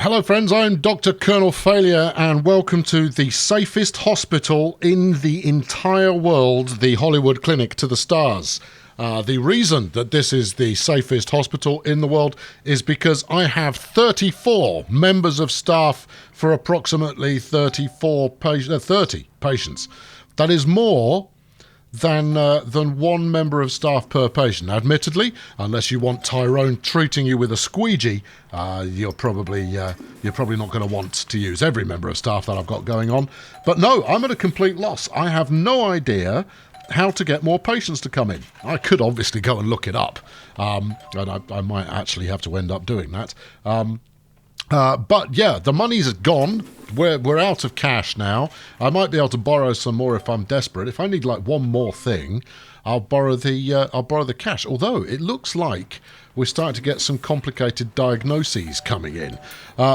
Hello friends, I'm Dr. Colonel Failure and welcome to the safest hospital in the entire world, the Hollywood Clinic to the Stars. The reason that this is the safest hospital in the world is because I have 34 members of staff for approximately 30 patients. That is more than one member of staff per patient. Admittedly, unless you want Tyrone treating you with a squeegee, you're probably not going to want to use every member of staff that I've got going on. But no, I'm at a complete loss. I have no idea how to get more patients to come in. I could obviously go and look it up, and I might actually have to end up doing that. But yeah, the money's gone. We're out of cash now. I might be able to borrow some more if I'm desperate. If I need like one more thing, I'll borrow the cash. Although it looks like we're starting to get some complicated diagnoses coming in.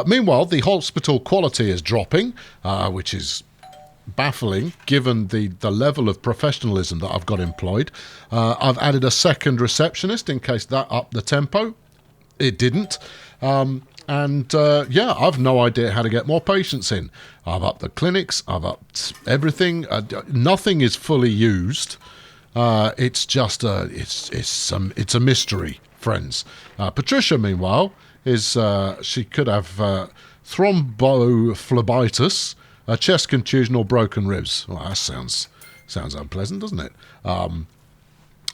Meanwhile, the hospital quality is dropping, which is baffling given the level of professionalism that I've got employed. I've added a second receptionist in case that upped the tempo. It didn't. Yeah, I've no idea how to get more patients in. I've upped the clinics, I've upped everything. Nothing is fully used. It's just it's a mystery, friends. Patricia, meanwhile, she could have thrombophlebitis, a chest contusion, or broken ribs. Well, that sounds unpleasant, doesn't it?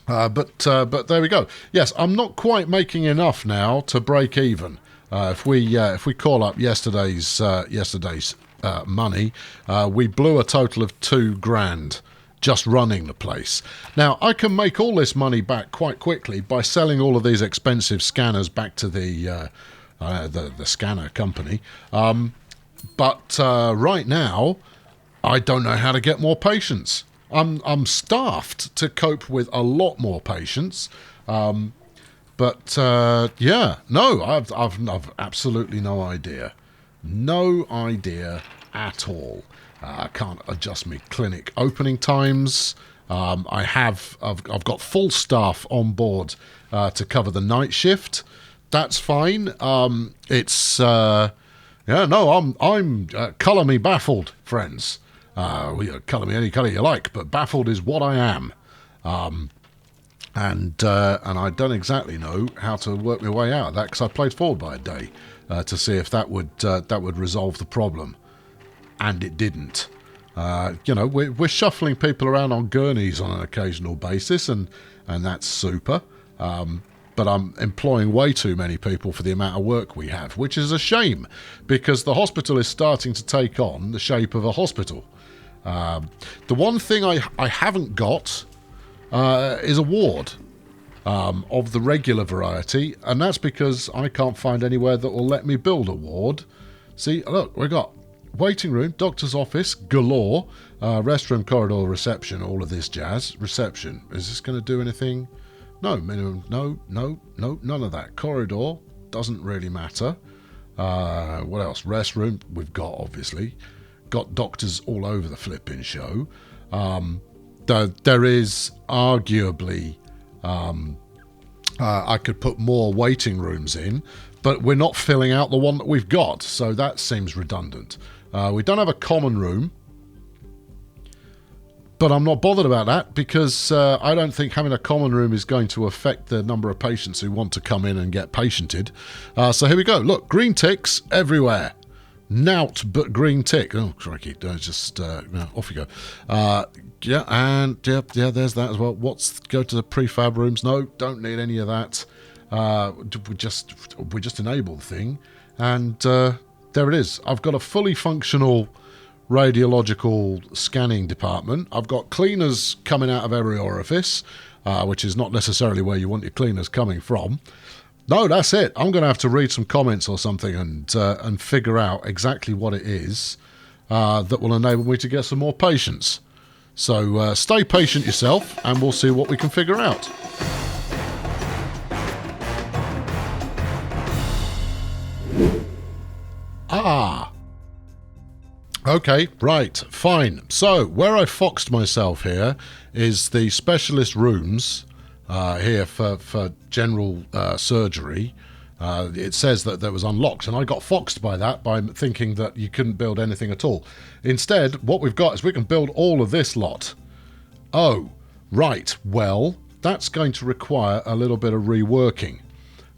But there we go. Yes, I'm not quite making enough now to break even. If we call up yesterday's money, we blew a total of $2,000 just running the place. Now I can make all this money back quite quickly by selling all of these expensive scanners back to the scanner company. But right now, I don't know how to get more patients. I'm staffed to cope with a lot more patients. But yeah, no, I've absolutely no idea. No idea at all. I can't adjust my clinic opening times. I've got full staff on board to cover the night shift. That's fine. I'm colour me baffled, friends. Colour me any colour you like, but baffled is what I am. And I don't exactly know how to work my way out of that because I played forward by a day to see if that would resolve the problem, and it didn't. We're shuffling people around on gurneys on an occasional basis, and that's super. But I'm employing way too many people for the amount of work we have, which is a shame because the hospital is starting to take on the shape of a hospital. The one thing I haven't got is a ward of the regular variety, and that's because I can't find anywhere that will let me build a ward. See, look, we've got waiting room, doctor's office, galore, restroom, corridor, reception, all of this jazz. Reception, is this going to do anything? No, minimum, no, none of that. Corridor, doesn't really matter. What else? Restroom, we've got, obviously. Got doctors all over the flipping show. There is arguably, I could put more waiting rooms in, but we're not filling out the one that we've got, so that seems redundant. We don't have a common room, but I'm not bothered about that because I don't think having a common room is going to affect the number of patients who want to come in and get patiented. So here we go. Look, green ticks everywhere. Nout but green tick. Oh, crikey. Just, off you go. Yeah, there's that as well. Go to the prefab rooms. No, don't need any of that. We just enable the thing. And there it is. I've got a fully functional radiological scanning department. I've got cleaners coming out of every orifice, which is not necessarily where you want your cleaners coming from. No, that's it. I'm going to have to read some comments or something and figure out exactly what it is that will enable me to get some more patients. So stay patient yourself, and we'll see what we can figure out. Okay, right, fine. So where I foxed myself here is the specialist rooms here for general surgery. It says that that was unlocked, and I got foxed by that by thinking that you couldn't build anything at all. Instead, what we've got is we can build all of this lot. Oh, right. Well, that's going to require a little bit of reworking.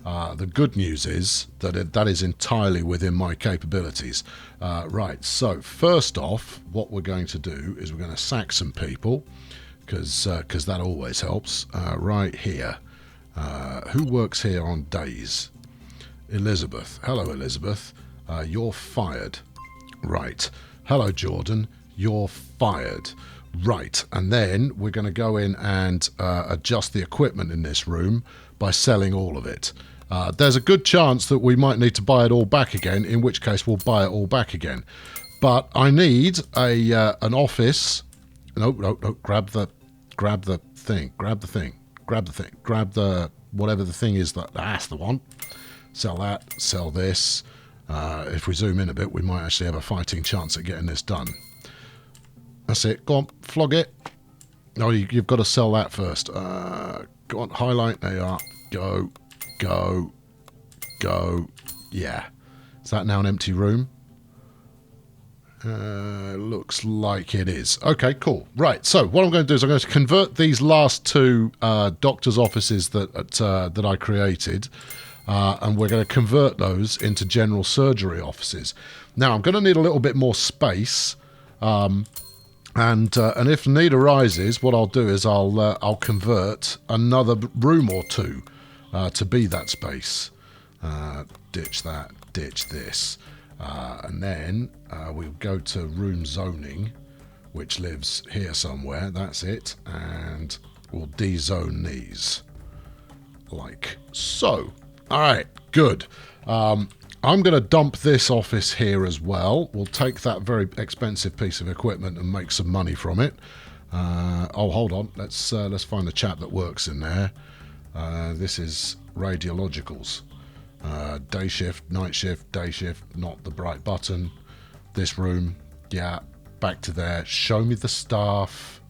The good news is that that is entirely within my capabilities. Right, so first off, what we're going to do is we're going to sack some people, because that always helps. Right here. Who works here on days? Elizabeth. Hello, Elizabeth. You're fired. Right. Hello, Jordan. You're fired. Right. And then we're going to go in and adjust the equipment in this room by selling all of it. There's a good chance that we might need to buy it all back again, in which case we'll buy it all back again. But I need an office. No, grab the thing. Grab the whatever the thing is. That's the one. Sell that, sell this. If we zoom in a bit, we might actually have a fighting chance at getting this done. That's it. Go on, flog it. No, you've got to sell that first. Go on, highlight. There you are. Go, go, go. Yeah. Is that now an empty room? Looks like it is. Okay, cool. Right, so what I'm going to do is I'm going to convert these last two doctor's offices that I created. And we're going to convert those into general surgery offices. Now, I'm going to need a little bit more space, and if need arises, what I'll do is I'll convert another room or two to be that space. Ditch that, ditch this, and then we'll go to room zoning, which lives here somewhere. That's it, and we'll de-zone these like so. All right, good. I'm going to dump this office here as well. We'll take that very expensive piece of equipment and make some money from it. Oh, hold on. Let's find the chap that works in there. This is radiologicals. Day shift, night shift, day shift, not the bright button. This room, yeah, back to there. Show me the staff.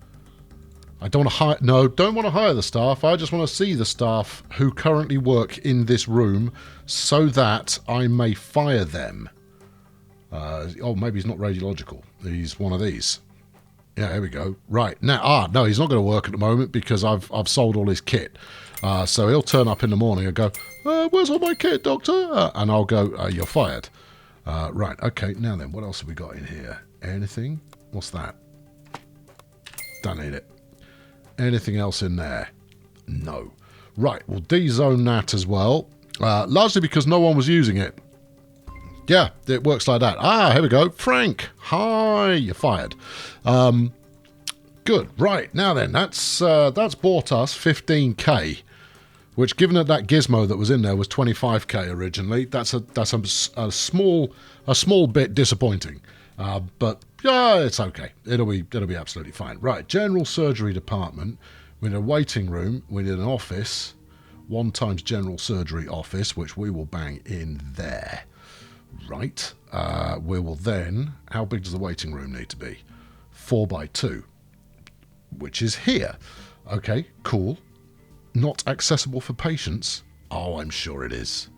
I don't want to hire. No, don't want to hire the staff. I just want to see the staff who currently work in this room, so that I may fire them. Oh, maybe he's not radiological. He's one of these. Yeah, here we go. Right now, no, he's not going to work at the moment because I've sold all his kit. So he'll turn up in the morning and go, "Where's all my kit, doctor?" And I'll go, "You're fired." Right. Okay. Now then, what else have we got in here? Anything? What's that? Don't need it. Anything else in there? No. Right, we'll de-zone that as well. Largely because no one was using it. Yeah, it works like that. Ah, here we go. Frank, hi, you're fired. Good. Right, now then, that's bought us 15k, which, given that gizmo that was in there was 25k originally, that's a small bit disappointing. But yeah, it's okay. It'll be absolutely fine. Right, general surgery department. We need a waiting room. We need an office. 1 times general surgery office, which we will bang in there. Right. We will then. How big does the waiting room need to be? 4x2, which is here. Okay, cool. Not accessible for patients. Oh, I'm sure it is.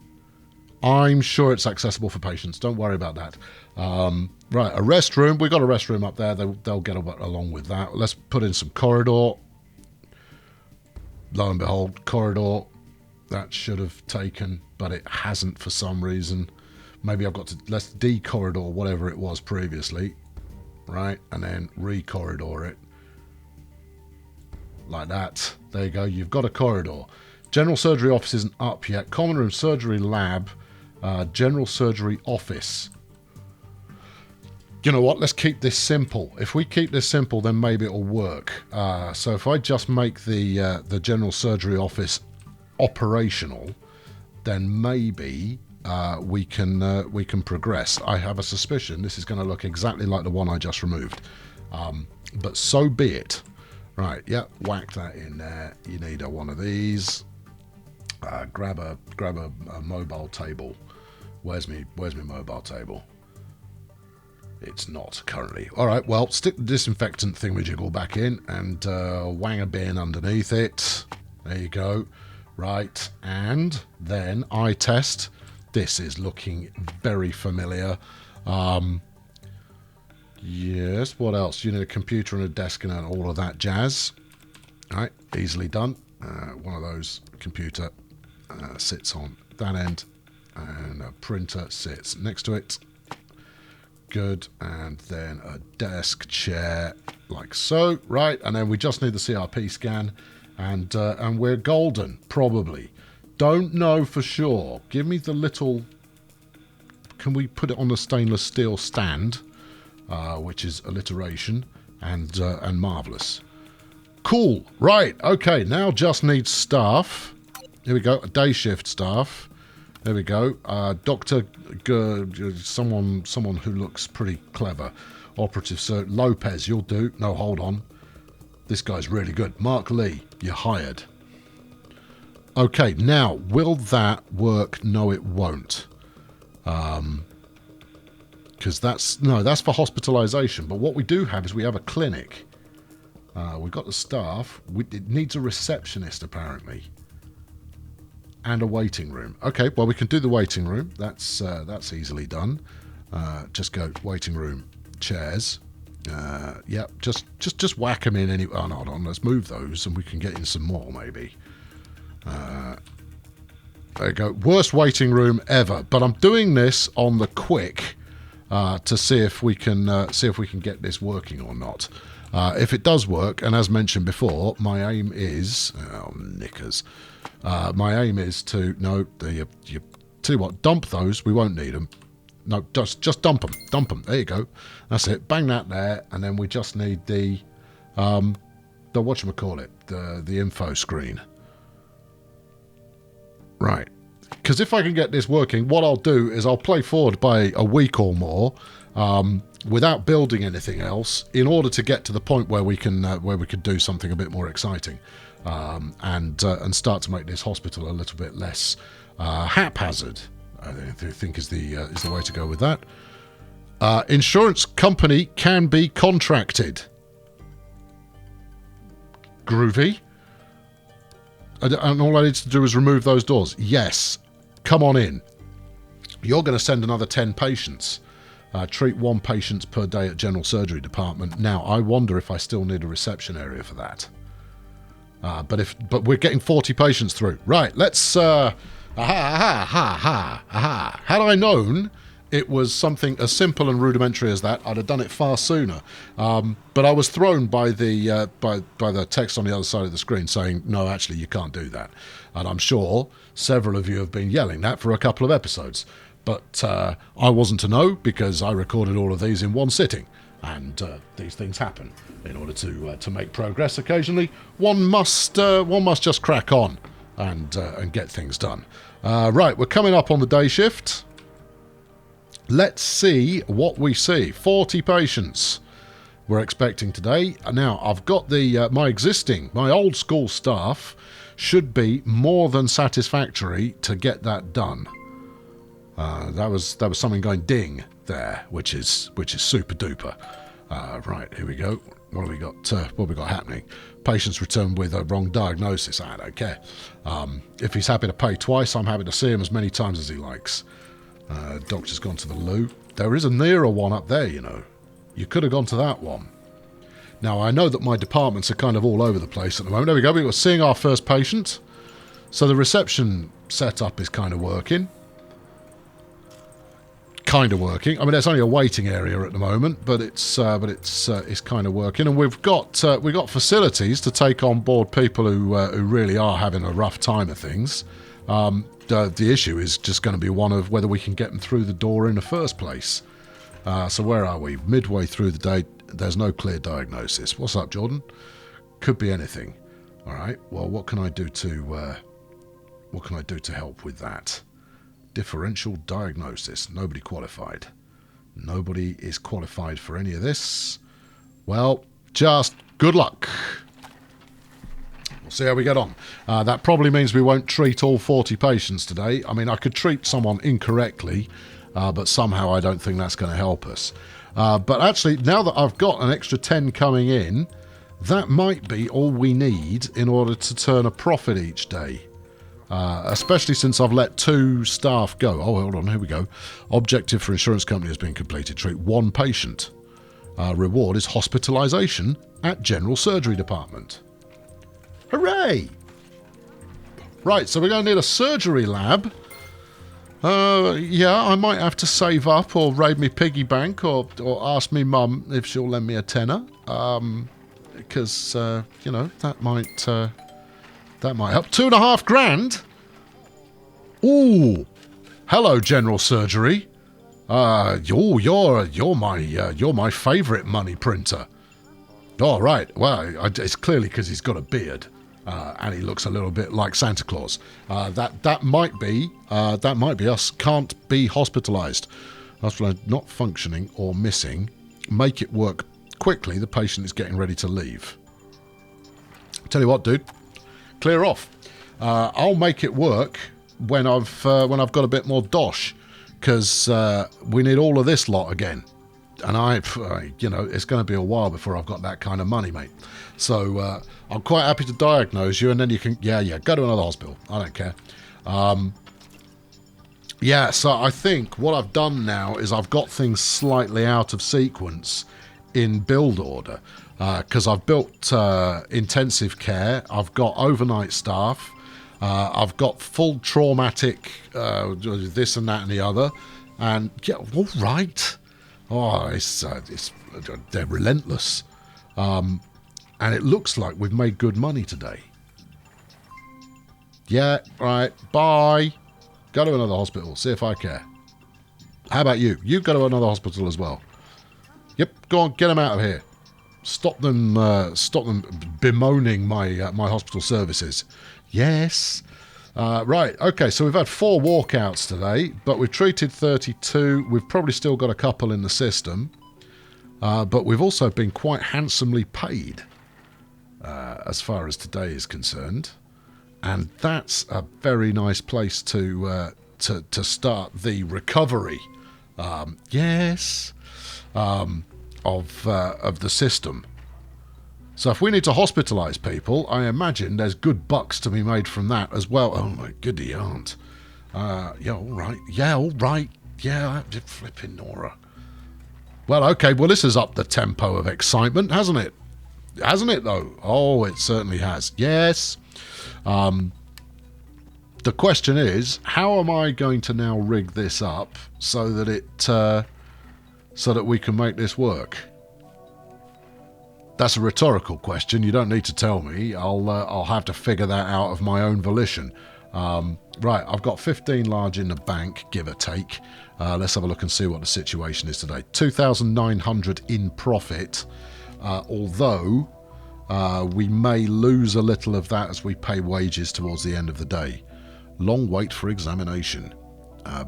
I'm sure it's accessible for patients. Don't worry about that. Right, a restroom. We've got a restroom up there. They'll get along with that. Let's put in some corridor. Lo and behold, corridor. That should have taken, but it hasn't for some reason. Maybe I've got to... Let's de-corridor whatever it was previously. Right, and then re-corridor it. Like that. There you go. You've got a corridor. General surgery office isn't up yet. Common room, surgery lab, general surgery office. You know what? Let's keep this simple. If we keep this simple, then maybe it'll work. So if I just make the general surgery office operational, then maybe we can progress. I have a suspicion this is going to look exactly like the one I just removed, but so be it. Right? Yeah, whack that in there. You need one of these. Grab a mobile table. Where's me mobile table? It's not currently. All right, well, stick the disinfectant thingamajiggle back in and wang a bin underneath it. There you go. Right, and then eye test. This is looking very familiar. Yes, what else? You need a computer and a desk and all of that jazz. All right, easily done. One of those computer sits on that end, and a printer sits next to it. Good, and then a desk, chair, like so. Right, and then we just need the CRP scan, and we're golden, probably. Don't know for sure. Give me the little... Can we put it on a stainless steel stand, which is alliteration and marvellous. Cool. Right. Okay. Now just needs staff. Here we go. A day shift staff. There we go. Doctor, someone who looks pretty clever. Operative Sir Lopez. You'll do. No, hold on. This guy's really good. Mark Lee. You're hired. Okay. Now, will that work? No, it won't. Because that's for hospitalisation. But what we do have is we have a clinic. We've got the staff. It needs a receptionist, apparently. And a waiting room. Okay, well, we can do the waiting room. That's easily done. Just go waiting room, chairs. Yep, just whack them in anyway. Oh, no, hold on. Let's move those and we can get in some more, maybe. There you go. Worst waiting room ever. But I'm doing this on the quick to see if we can get this working or not. If it does work, and as mentioned before, my aim is... Oh, knickers. My aim is to... No, you tell you what, dump those. We won't need them. No, just dump them. Dump them. There you go. That's it. Bang that there. And then we just need the whatchamacallit, the info screen. Right. Because if I can get this working, what I'll do is I'll play forward by a week or more... without building anything else, in order to get to the point where we can do something a bit more exciting, and start to make this hospital a little bit less haphazard. I think is the way to go with that. Insurance company can be contracted. Groovy. And all I need to do is remove those doors. Yes, come on in. You're going to send another 10 patients. Treat 1 patient per day at general surgery department. Now, I wonder if I still need a reception area for that. But we're getting 40 patients through. Right, let's... Had I known it was something as simple and rudimentary as that, I'd have done it far sooner. But I was thrown by the by the text on the other side of the screen saying, no, actually, you can't do that. And I'm sure several of you have been yelling that for a couple of episodes. But I wasn't to know because I recorded all of these in one sitting, and these things happen. In order to make progress, occasionally one must just crack on and get things done. Right, we're coming up on the day shift. Let's see what we see. 40 patients we're expecting today. Now I've got my old school staff should be more than satisfactory to get that done. That was something going ding there, which is super duper. Right, here we go. What have we got? What have we got happening? Patients returned with a wrong diagnosis. I don't care. If he's happy to pay twice, I'm happy to see him as many times as he likes. Doctor's gone to the loo. There is a nearer one up there, you know. You could have gone to that one. Now, I know that my departments are kind of all over the place at the moment. There we go. We were seeing our first patient. So the reception setup is kind of working. I mean, there's only a waiting area at the moment, but it's kind of working, and we've got facilities to take on board people who really are having a rough time of things. The issue is just going to be one of whether we can get them through the door in the first place. So where are we? Midway through the day. There's no clear diagnosis. What's up, Jordan? Could be anything. All right. Well, what can I do to help with that? Differential diagnosis. Nobody qualified. Nobody is qualified for any of this. Well, just good luck. We'll see how we get on. That probably means we won't treat all 40 patients today. I mean, I could treat someone incorrectly, but somehow I don't think that's going to help us. But actually, now that I've got an extra 10 coming in, that might be all we need in order to turn a profit each day. especially since I've let 2 staff go. Oh, hold on, here we go. Objective for insurance company has been completed. Treat 1 patient. Reward is hospitalisation at general surgery department. Hooray! Right, so we're going to need a surgery lab. Yeah, I might have to save up or raid me piggy bank or ask me mum if she'll lend me a tenner. Because, you know, that might help. 2.5 grand? Ooh! Hello, general surgery. You're my favourite money printer. All right. Well, it's clearly because he's got a beard, and he looks a little bit like Santa Claus. That might be us. Can't be hospitalised. Hospital not functioning or missing. Make it work quickly. The patient is getting ready to leave. Tell you what, dude. Clear off. I'll make it work when I've got a bit more dosh. Because we need all of this lot again. And you know, it's going to be a while before I've got that kind of money, mate. So I'm quite happy to diagnose you, and then you can, yeah, go to another hospital. I don't care. Yeah, so I think what I've done now is I've got things slightly out of sequence in build order. Because I've built intensive care, I've got overnight staff, I've got full traumatic, this and that and the other, and yeah, all right. Oh, they're relentless, and it looks like we've made good money today. Yeah, right. Bye. Go to another hospital. See if I care. How about you? You go to another hospital as well. Yep. Go on. Get them out of here. Stop them bemoaning my hospital services. Yes. Right, okay, so we've had 4 walkouts today, but we've treated 32. We've probably still got a couple in the system. But we've also been quite handsomely paid as far as today is concerned. And that's a very nice place to start the recovery. Yes. Of the system. So if we need to hospitalise people, I imagine there's good bucks to be made from that as well. Oh my goody aunt. Yeah, all right. Yeah, all right. Yeah, flipping Nora. Well, okay. Well, this has upped the tempo of excitement, hasn't it? Hasn't it, though? Oh, it certainly has. Yes. The question is, how am I going to now rig this up so that we can make this work? That's a rhetorical question. You don't need to tell me. I'll have to figure that out of my own volition. Right, I've got 15 large in the bank, give or take. Let's have a look and see what the situation is today. 2,900 in profit, although we may lose a little of that as we pay wages towards the end of the day. Long wait for examination.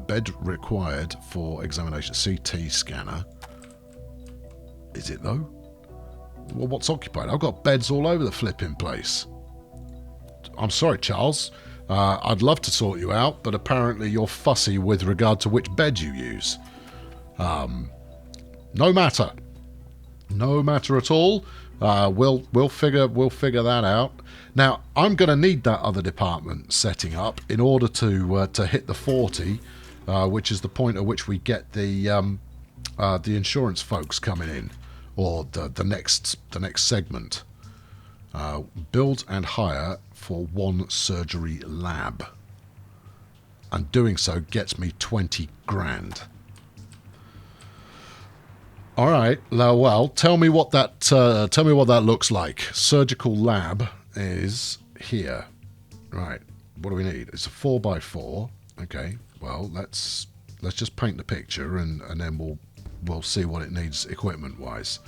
Bed required for examination. CT scanner. Is it though? Well, what's occupied? I've got beds all over the flipping place. I'm sorry, Charles. I'd love to sort you out, but apparently you're fussy with regard to which bed you use. No matter. No matter at all. We'll figure that out. Now, I'm going to need that other department setting up in order to hit the 40, which is the point at which we get the insurance folks coming in, or the next segment. Build and hire for 1 surgery lab, and doing so gets me 20 grand. All right, well, tell me what that looks like. Surgical lab is here. Right, what do we need? It's a 4x4. Okay, well, let's just paint the picture, and then we'll see what it needs equipment wise.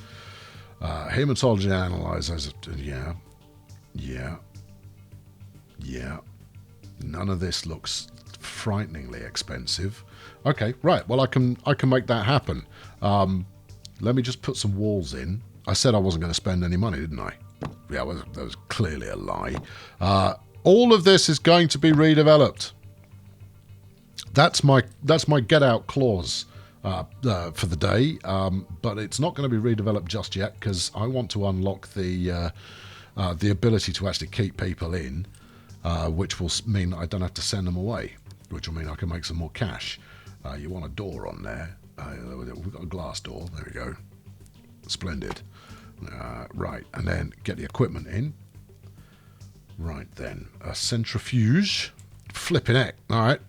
Hematology analyzers. Yeah. None of this looks frighteningly expensive. Okay, right. Well, I can make that happen. Let me just put some walls in. I said I wasn't going to spend any money, didn't I? Yeah, well, that was clearly a lie. All of this is going to be redeveloped. That's my get out clause for the day. But it's not going to be redeveloped just yet because I want to unlock the ability to actually keep people in. which will mean I don't have to send them away, which will mean I can make some more cash. You want a door on there. We've got a glass door. There we go. Splendid. Right, and then get the equipment in. Right then, a centrifuge. Flipping heck. All right.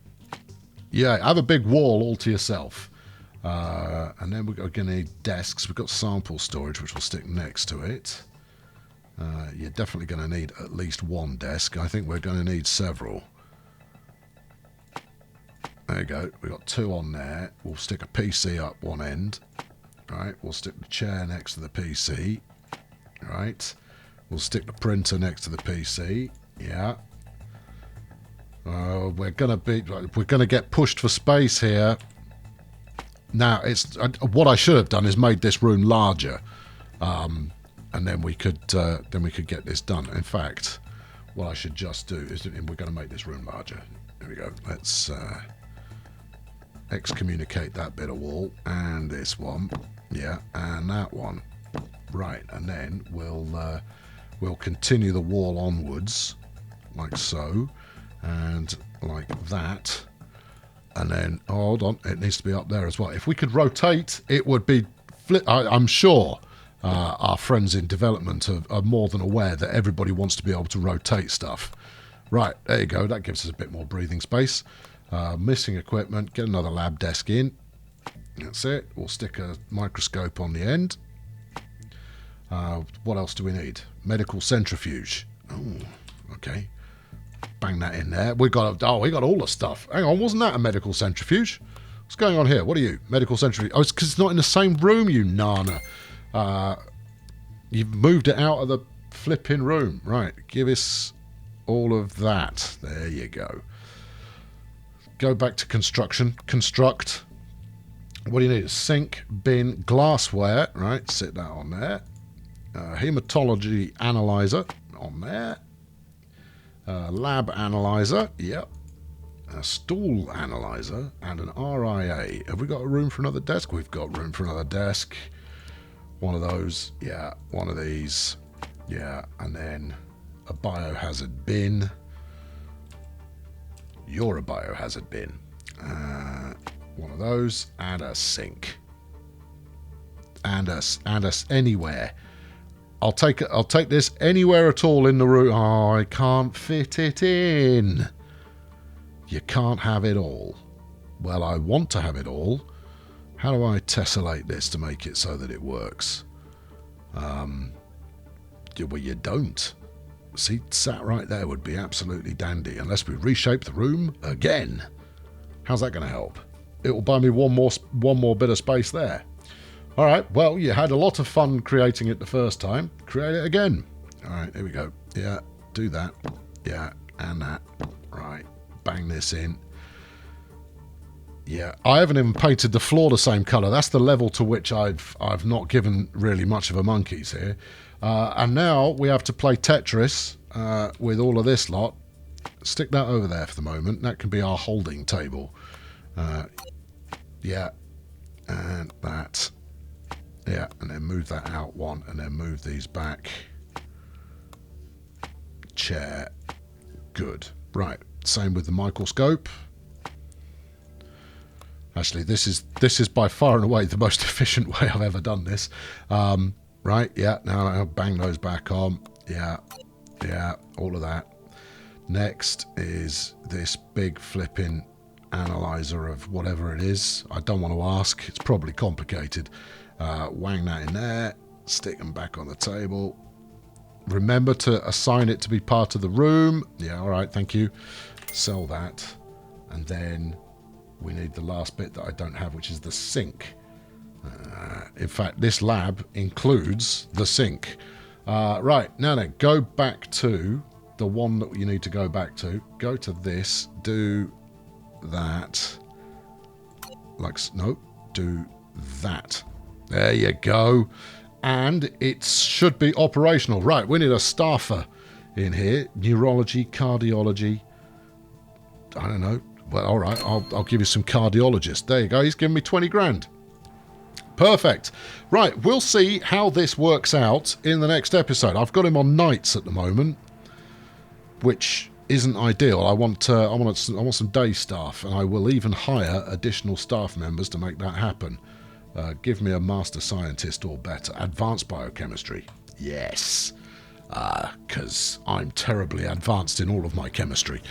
Yeah, have a big wall all to yourself. And then we're going to need desks. We've got sample storage, which will stick next to it. You're definitely going to need at least one desk. I think we're going to need several. There you go. We've got 2 on there. We'll stick a PC up one end. Right. We'll stick the chair next to the PC. Right. We'll stick the printer next to the PC. Yeah. We're gonna get pushed for space here. Now, what I should have done is made this room larger, and then we could get this done. In fact, what I should just do is we're going to make this room larger. There we go. Let's excommunicate that bit of wall and this one, yeah, and that one, right, and then we'll continue the wall onwards, like so, and like that. And then, hold on, it needs to be up there as well. If we could rotate, it would be I'm sure our friends in development are more than aware that everybody wants to be able to rotate stuff. Right, there you go. That gives us a bit more breathing space. Missing equipment. Get another lab desk in. That's it. We'll stick a microscope on the end. What else do we need? Medical centrifuge. Oh, okay. Bang that in there. We got all the stuff. Hang on, wasn't that a medical centrifuge? What's going on here? What are you? Medical centrifuge. Oh, it's because it's not in the same room, you nana. You've moved it out of the flipping room. Right, give us all of that. There you go. Go back to construction. Construct. What do you need? A sink, bin, glassware. Right, sit that on there. Hematology analyzer on there. Lab analyzer, yep. A stool analyzer and an RIA. Have we got a room for another desk? We've got room for another desk. One of those, yeah. One of these, yeah. And then a biohazard bin. You're a biohazard bin. One of those and a sink. And us anywhere. I'll take this anywhere at all in the room. Oh, I can't fit it in. You can't have it all. Well, I want to have it all. How do I tessellate this to make it so that it works? Well, you don't. See, sat right there would be absolutely dandy, unless we reshape the room again. How's that going to help? It will buy me one more bit of space there. All right, well, you had a lot of fun creating it the first time. Create it again. All right, here we go. Yeah, do that. Yeah, and that. Right, bang this in. Yeah, I haven't even painted the floor the same colour. That's the level to which I've not given really much of a monkeys here. And now we have to play Tetris with all of this lot. Stick that over there for the moment. That can be our holding table. Yeah, and that. Yeah, and then move that out one, and then move these back. Chair. Good. Right. Same with the microscope. Actually, this is by far and away the most efficient way I've ever done this. Right. Yeah. Now I'll bang those back on. Yeah. Yeah. All of that. Next is this big flipping analyzer of whatever it is. I don't want to ask. It's probably complicated. Wang that in there, stick them back on the table. Remember to assign it to be part of the room. Yeah, all right, thank you. Sell that. And then we need the last bit that I don't have, which is the sink. In fact, this lab includes the sink. Right, now then, go back to the one that you need to go back to. Go to this, do that. Do that. There you go. And it should be operational. Right, we need a staffer in here. Neurology, cardiology. I don't know. Well, all right, I'll give you some cardiologists. There you go. He's giving me 20 grand. Perfect. Right, we'll see how this works out in the next episode. I've got him on nights at the moment, which isn't ideal. I want some day staff, and I will even hire additional staff members to make that happen. Give me a master scientist or better. Advanced biochemistry. Yes. Because I'm terribly advanced in all of my chemistry.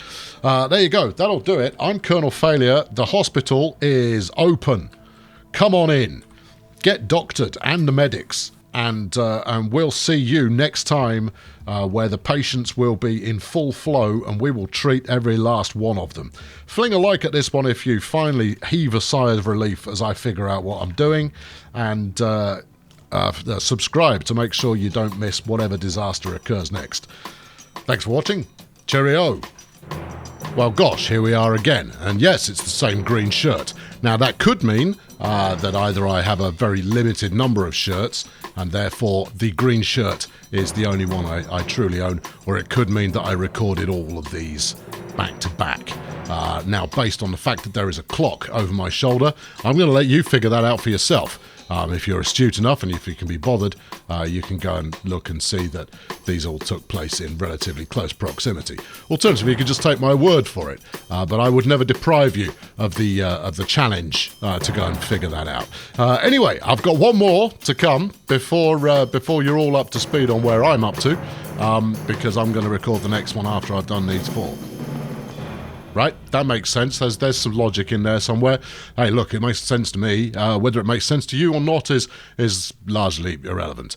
There you go. That'll do it. I'm Colonel Failure. The hospital is open. Come on in. Get doctored and the medics. And we'll see you next time where the patients will be in full flow and we will treat every last one of them. Fling a like at this one if you finally heave a sigh of relief as I figure out what I'm doing. And subscribe to make sure you don't miss whatever disaster occurs next. Thanks for watching. Cheerio. Well, gosh, here we are again. And yes, it's the same green shirt. Now, that could mean that either I have a very limited number of shirts, and therefore the green shirt is the only one I truly own, or it could mean that I recorded all of these back to back. Now, based on the fact that there is a clock over my shoulder, I'm going to let you figure that out for yourself. If you're astute enough and if you can be bothered, you can go and look and see that these all took place in relatively close proximity. Alternatively, you could just take my word for it. But I would never deprive you of the challenge to go and figure that out. Anyway, I've got one more to come before you're all up to speed on where I'm up to, because I'm going to record the next one after I've done these 4. Right, that makes sense. There's some logic in there somewhere. Hey, look, it makes sense to me. Whether it makes sense to you or not is largely irrelevant.